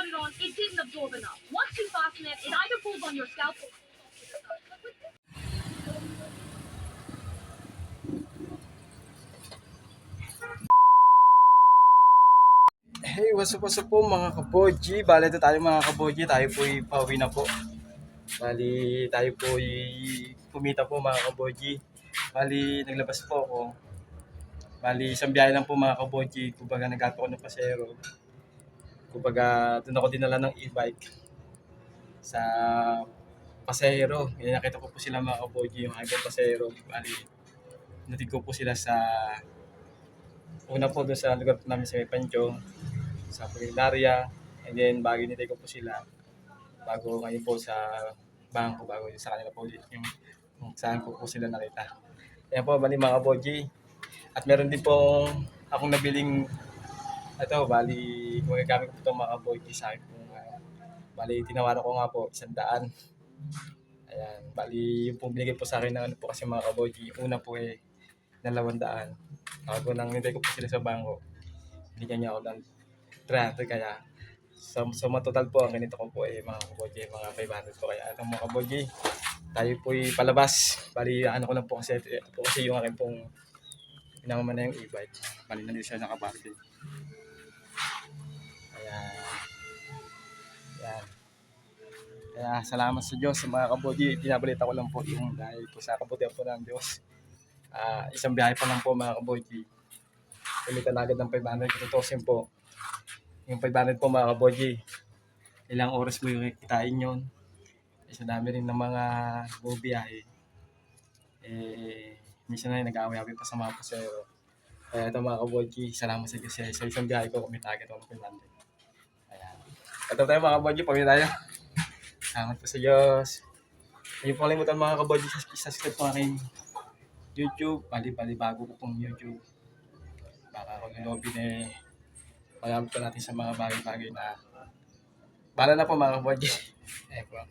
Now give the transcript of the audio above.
put it on, it didn't absorb enough. Once you fasten it, it either pulls on your scalp or... Hey, what's up po mga kaboji? Bale ito tayo mga kaboji, tayo po pauwi na po. Bali tayo po kumita po mga kaboji. Bali naglabas po ako. Bali isang biyahe lang po mga kaboji, kumbaga nagato ko ng pasero. Kumbaga doon ako dinala ng e-bike sa pasero. Nakita ko po sila mga kaboji, yung hanggang pasero. Bali natig ko po sila sa una po doon sa lugar po namin sa Pancho, sa Pulilaria, and then bago nitay ko po sila bago ngayon po sa bangko, bago sa kanila po ulit yung kung saan ko po sila nakita. Kaya po, bali mga kaboji. At meron din po akong nabiling ito, bali magagamit ko po itong mga kaboji sa akin po. Bali tinawaran ko nga po 100. Ayan, bali yung po binigay po sa akin ng ano po kasi mga kaboji, una po na 200. Bago nang nintay ko po sila sa bangko, binigyan niya ako ng 300, kaya so matotal po ang ganito ko po mga kaboji, mga 500 po. Kaya itong mga kaboji, tayo po palabas. Bali ano ko lang po kasi ito po kasi yung akin pong pinamama na yung e-bike. Bali na siya nakaparking. Ayan. Kaya salamat sa Diyos sa mga kaboji. Pinabalita ko lang po yung dahil po sa kabutihan po ng Diyos. Isang biyahe pa lang po mga kaboji. Kumitan agad ng 500. Tutusin po. Yung 500 po mga kaboji, ilang oras mo yung kikitain yun. Sa dami rin ng mga bubiyahe. Minsan na nag-away-away pa sa mga pasero. Kaya ito mga kaboji, salamat sa Diyos. Sa isang biyahe ko, kumita agad ng 500. Ayan. Ito tayo mga kaboji, pamilya tayo. Salamat po sa Diyos. Hindi po kalimutan mga kaboji, subscribe po aking YouTube. Bali bago ko pong YouTube. Baka ako nilobin magamit po natin sa mga bagay-bagay na bala na po mga kaboji. Ayan po.